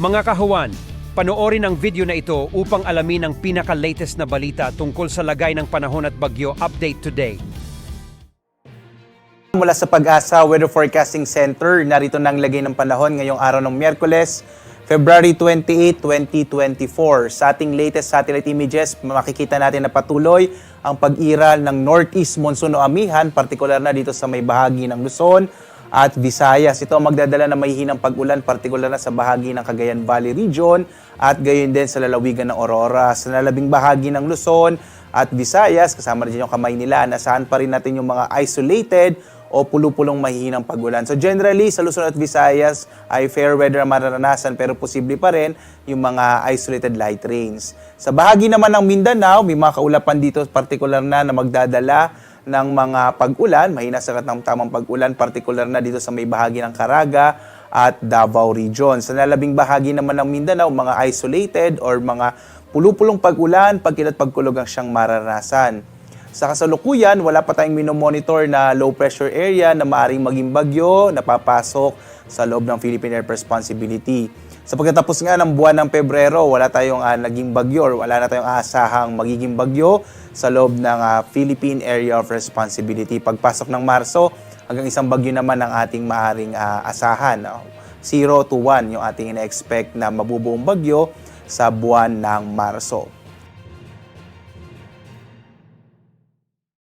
Mga kahuwan, panoorin ang video na ito upang alamin ang pinaka-latest na balita tungkol sa lagay ng panahon at bagyo update today. Mula sa Pag-asa Weather Forecasting Center, narito na ang lagay ng panahon ngayong araw ng Miyerkules, February 28, 2024. Sa ating latest satellite images, makikita natin na patuloy ang pag-iral ng Northeast Monsoon o amihan, partikular na dito sa may bahagi ng Luzon at Visayas. Ito ang magdadala ng mahihinang pag-ulan, partikular na sa bahagi ng Cagayan Valley Region at gayon din sa lalawigan ng Aurora. Sa nalabing bahagi ng Luzon at Visayas, kasama rin yung kamay nila, nasahan pa rin natin yung mga isolated o pulo-pulong mahihinang pag-ulan. So generally, sa Luzon at Visayas ay fair weather ang mararanasan pero posible pa rin yung mga isolated light rains. Sa bahagi naman ng Mindanao, may mga kaulapan dito partikular na magdadala ng mga pag-ulan, mahina sa tamang pag-ulan, partikular na dito sa may bahagi ng Caraga at Davao Region. Sa nalabing bahagi naman ng Mindanao, mga isolated or mga pulo-pulong pag-ulan, pagkilat pagkulog ang siyang mararanasan. Sa kasalukuyan, wala pa tayong minomonitor na low pressure area na maaaring maging bagyo na papasok sa loob ng Philippine Air Responsibility. Sa pagkatapos nga ng buwan ng Pebrero, wala tayong naging bagyo or wala na tayong aasahang magiging bagyo sa loob ng Philippine Area of Responsibility. Pagpasok ng Marso, hanggang isang bagyo naman ang ating maaaring asahan. 0 to 1 yung ating ina-expect na mabubuong bagyo sa buwan ng Marso.